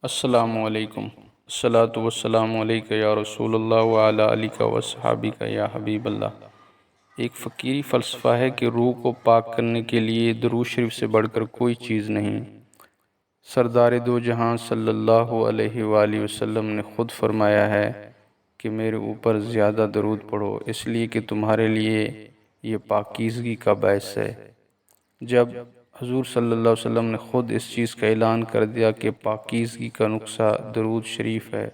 السلام علیکم۔ الصلاۃ والسلام علیک یا رسول اللہ وعلی آلک و صحابک یا حبیب اللہ۔ ایک فقیری فلسفہ ہے کہ روح کو پاک کرنے کے لیے درود شریف سے بڑھ کر کوئی چیز نہیں۔ سردار دو جہاں صلی اللہ علیہ وآلہ وسلم نے خود فرمایا ہے کہ میرے اوپر زیادہ درود پڑھو، اس لیے کہ تمہارے لیے یہ پاکیزگی کا باعث ہے۔ جب حضور صلی اللہ علیہ وسلم نے خود اس چیز کا اعلان کر دیا کہ پاکیزگی کا نقصہ درود شریف ہے،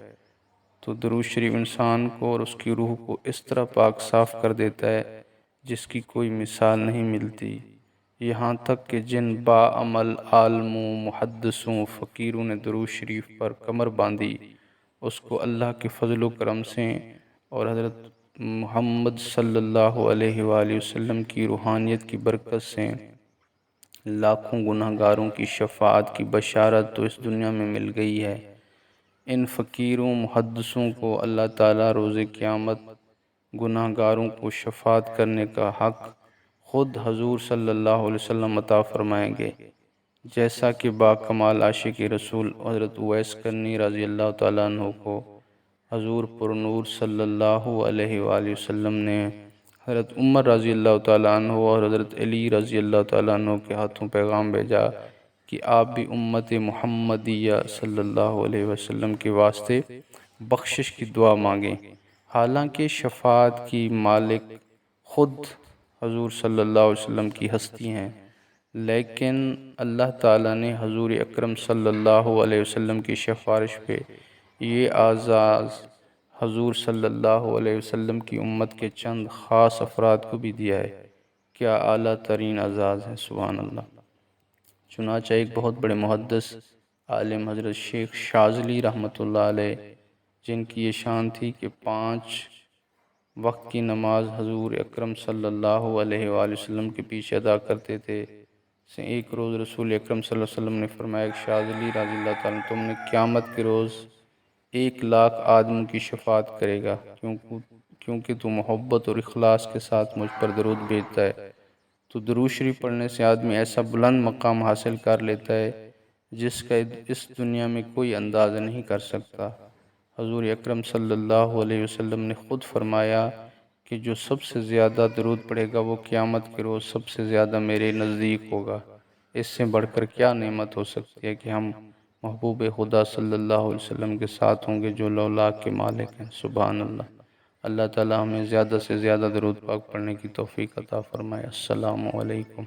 تو درود شریف انسان کو اور اس کی روح کو اس طرح پاک صاف کر دیتا ہے جس کی کوئی مثال نہیں ملتی۔ یہاں تک کہ جن باعمل عالموں، محدثوں، فقیروں نے درود شریف پر کمر باندھی، اس کو اللہ کے فضل و کرم سے اور حضرت محمد صلی اللہ علیہ وآلہ وسلم کی روحانیت کی برکت سے لاکھوں گناہ گاروں کی شفاعت کی بشارت تو اس دنیا میں مل گئی ہے۔ ان فقیروں، محدثوں کو اللہ تعالیٰ روز قیامت گناہ گاروں کو شفاعت کرنے کا حق خود حضور صلی اللہ علیہ وسلم عطا فرمائیں گے، جیسا کہ باکمال عاشق رسول حضرت اویس کرنی رضی اللہ تعالیٰ عنہ کو حضور پر نور صلی اللہ علیہ وآلہ وسلم نے حضرت عمر رضی اللہ تعالیٰ عنہ اور حضرت علی رضی اللہ تعالیٰ عنہ کے ہاتھوں پیغام بھیجا کہ آپ بھی امت محمدیہ صلی اللہ علیہ وسلم کے واسطے بخشش کی دعا مانگیں۔ حالانکہ شفاعت کی مالک خود حضور صلی اللہ علیہ وسلم کی ہستی ہیں، لیکن اللہ تعالیٰ نے حضور اکرم صلی اللہ علیہ وسلم کی سفارش پہ یہ اعزاز حضور صلی اللہ علیہ وسلم کی امت کے چند خاص افراد کو بھی دیا ہے۔ کیا اعلیٰ ترین اعزاز ہے، سبحان اللہ۔ چنانچہ ایک بہت بڑے محدث عالم حضرت شیخ شاذلی رحمۃ اللہ علیہ، جن کی یہ شان تھی کہ 5 وقت کی نماز حضور اکرم صلی اللہ علیہ وآلہ وسلم کے پیچھے ادا کرتے تھے، سے ایک روز رسول اکرم صلی اللہ علیہ وسلم نے فرمایا کہ شاذلی رضی اللہ تعالیٰ تم نے قیامت کے روز 1,00,000 آدموں کی شفاعت کرے گا، کیونکہ تو محبت اور اخلاص کے ساتھ مجھ پر درود بھیجتا ہے۔ تو درود شریف پڑھنے سے آدمی ایسا بلند مقام حاصل کر لیتا ہے جس کا اس دنیا میں کوئی اندازہ نہیں کر سکتا۔ حضور اکرم صلی اللہ علیہ وسلم نے خود فرمایا کہ جو سب سے زیادہ درود پڑھے گا وہ قیامت کے روز سب سے زیادہ میرے نزدیک ہوگا۔ اس سے بڑھ کر کیا نعمت ہو سکتی ہے کہ ہم محبوب خدا صلی اللہ علیہ وسلم کے ساتھ ہوں گے جو لولاک کے مالک ہیں، سبحان اللہ۔ اللہ تعالیٰ ہمیں زیادہ سے زیادہ درود پاک پڑھنے کی توفیق عطا فرمائے۔ السلام علیکم۔